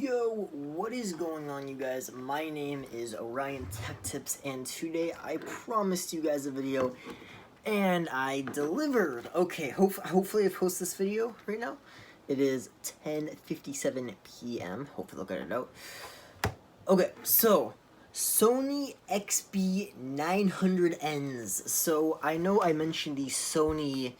Yo, what is going on, you guys? My name is Orion Tech Tips, and today I promised you guys a video, and I delivered. Okay, hopefully I post this video right now. It is 10:57 p.m. Hopefully they'll get it out. Okay, so Sony XB900Ns. So I know I mentioned the Sony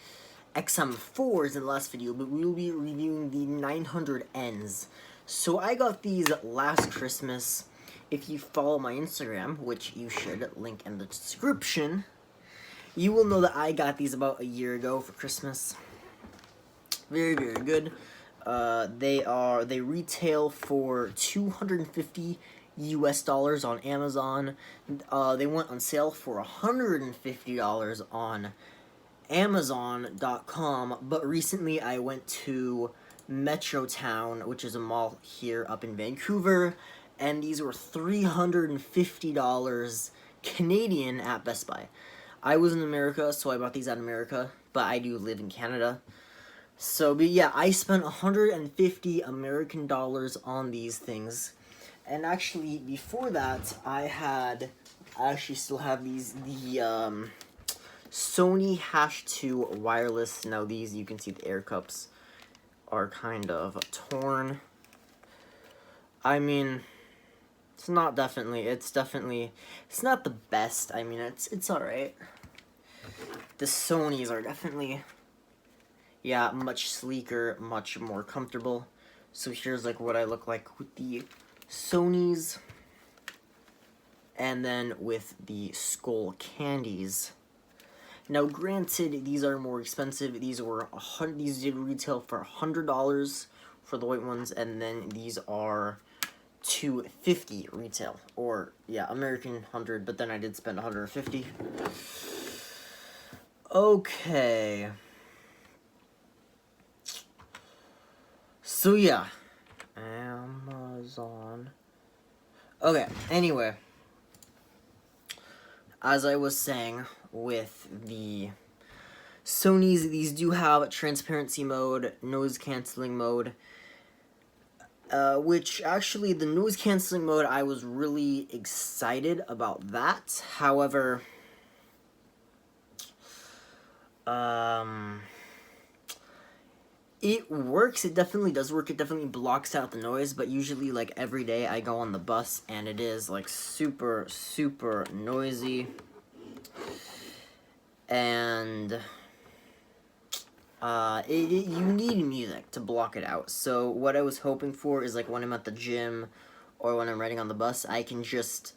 XM4s in the last video, but we will be reviewing the 900Ns. So I got these last Christmas. If you follow my Instagram, which you should, link in the description, you will know that I got these about a year ago for Christmas. Very, very good. They retail for $250 US on Amazon. They went on sale for $150 on Amazon.com, but recently I went to Metrotown, which is a mall here up in Vancouver, and these were $350 Canadian at Best Buy. I was in America, so I bought these out of America, but I do live in Canada. So, but yeah, I spent 150 American dollars on these things. And actually, before that, I actually still have these, the Sony H2 wireless. Now these, you can see the air cups are kind of torn. I mean, it's not the best. I mean, it's alright. The Sonys are definitely, yeah, much sleeker, much more comfortable. So here's like what I look like with the Sonys, and then with the Skull Candies. Now, granted, these are more expensive. These did retail for $100 for the white ones, and then these are $250 retail, or yeah, American 100. But then I did spend $150. Okay. So yeah, Amazon. Okay. Anyway, as I was saying, with the Sonys, these do have transparency mode, noise cancelling mode, which actually the noise cancelling mode, I was really excited about that. However, it works. It definitely does work. It definitely blocks out the noise, but usually, like, every day I go on the bus and it is like super, super noisy. And you need music to block it out. So what I was hoping for is, like, when I'm at the gym or when I'm riding on the bus, I can just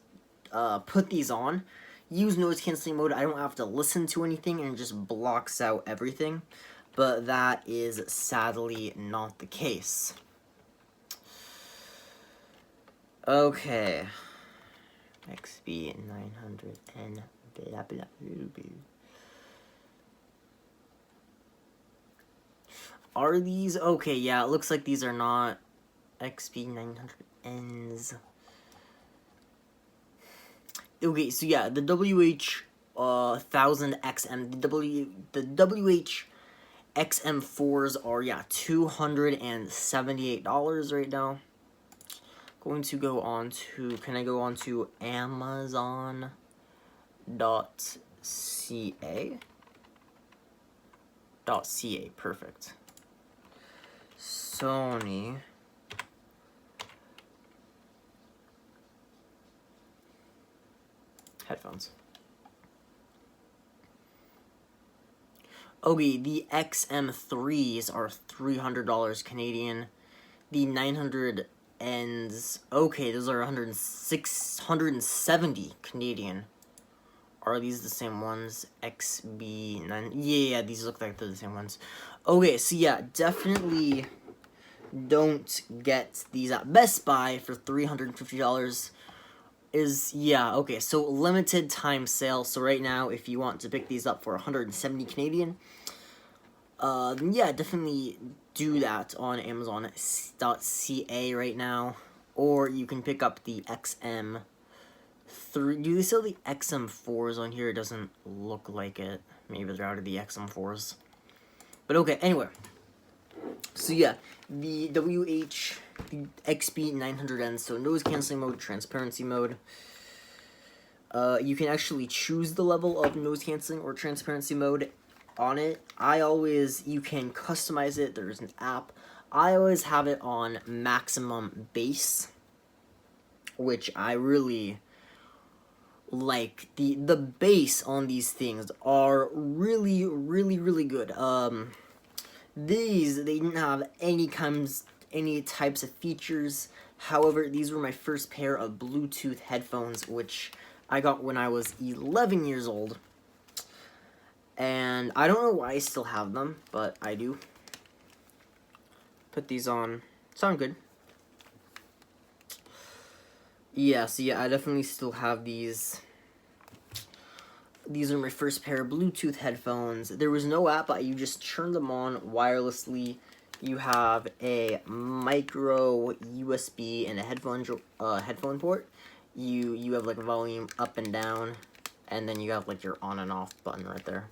put these on, use noise cancelling mode. I don't have to listen to anything, and it just blocks out everything. But that is sadly not the case. Okay. XB900N. Blah, blah, blah, blah. Are these? Okay, yeah, it looks like these are not XB900Ns. Okay, so yeah, the WH1000XM, the WH-XM4s are, yeah, $278 right now. Going to go on to, can I go on to Amazon.ca? .ca, perfect. Sony headphones. Okay, the XM3s are $300 Canadian. The 900Ns, okay, those are 170 Canadian. Are these the same ones? XB9, yeah, these look like they're the same ones. Okay, so yeah, definitely don't get these at Best Buy for $350. Yeah, okay, so limited time sale. So right now, if you want to pick these up for 170 Canadian, then yeah, definitely do that on Amazon.ca right now. Or you can pick up the XM3. Do they sell the XM4s on here? It doesn't look like it. Maybe they're out of the XM4s. But okay, anyway. So yeah, the WH the XB900N, so noise canceling mode, transparency mode. You can actually choose the level of noise canceling or transparency mode on it. You can customize it. There's an app. I always have it on maximum bass, which I really like. The bass on these things are really, really, really good. They didn't have any types of features. However, these were my first pair of Bluetooth headphones, which I got when I was 11 years old. And I don't know why I still have them, but I do. Put these on. Sound good. Yeah, so yeah, I definitely still have these. These are my first pair of Bluetooth headphones. There was no app, but you just turn them on wirelessly. You have a micro USB and a headphone port. You have like volume up and down, and then you have like your on and off button right there.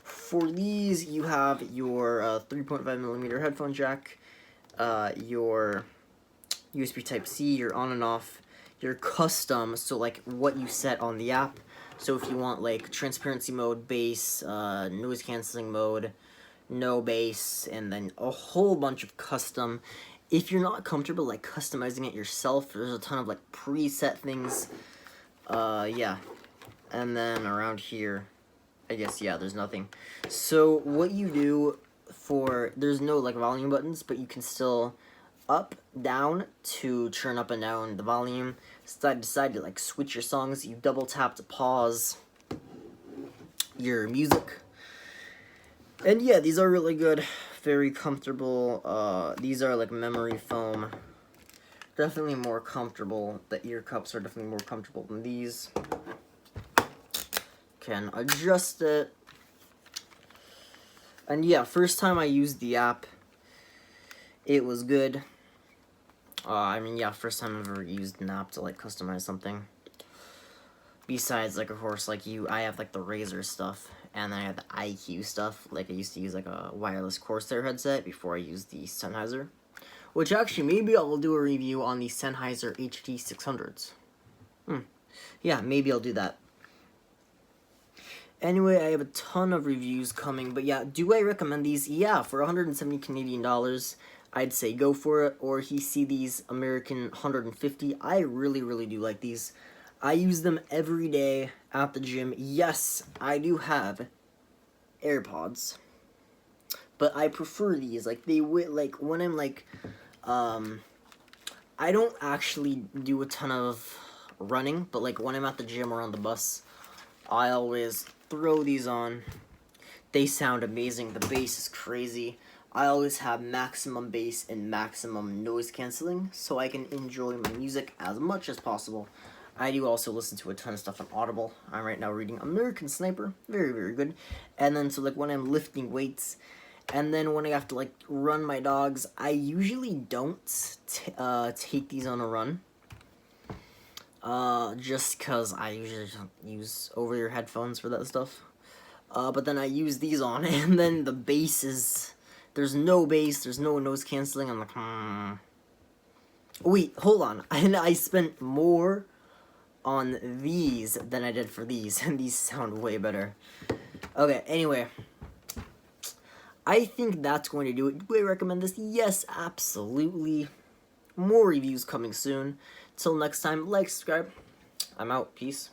For these, you have your 3.5mm headphone jack, your USB Type-C, your on and off, your custom, so like what you set on the app. So if you want like transparency mode, bass, noise canceling mode, no bass, and then a whole bunch of custom. If you're not comfortable like customizing it yourself, there's a ton of like preset things. Yeah. And then around here, I guess, yeah, there's nothing. So what you do there's no like volume buttons, but you can still up, down to turn up and down the volume. Side to side to like switch your songs. You double tap to pause your music. And yeah, these are really good, very comfortable. These are like memory foam. Definitely more comfortable. The ear cups are definitely more comfortable than these. Can adjust it. And yeah, first time I used the app, it was good. I mean, yeah, first time I've ever used an app to like customize something. Besides, like, of course, like I have like the Razer stuff, and then I have the IQ stuff. Like I used to use like a wireless Corsair headset before I used the Sennheiser. Which actually, maybe I'll do a review on the Sennheiser HD600s. Yeah, maybe I'll do that. Anyway, I have a ton of reviews coming, but yeah, do I recommend these? Yeah, for 170 Canadian dollars, I'd say go for it. Or if you see these American 150, I really, really do like these. I use them every day at the gym. Yes, I do have AirPods, but I prefer these. Like like when I'm like, I don't actually do a ton of running, but like when I'm at the gym or on the bus, I always throw these on. They sound amazing. The bass is crazy. I always have maximum bass and maximum noise canceling, so I can enjoy my music as much as possible. I do also listen to a ton of stuff on Audible. I'm right now reading American Sniper. Very, very good. And then, so like when I'm lifting weights, and then when I have to like run my dogs, I usually don't take these on a run. Just because I usually don't use over-ear headphones for that stuff. But then I use these on, and then the bass is... There's no bass, there's no noise canceling. I'm like, Wait, hold on. I spent more on these than I did for these, and these sound way better. Okay, anyway. I think that's going to do it. Do I recommend this? Yes, absolutely. More reviews coming soon. Till next time, like, subscribe. I'm out. Peace.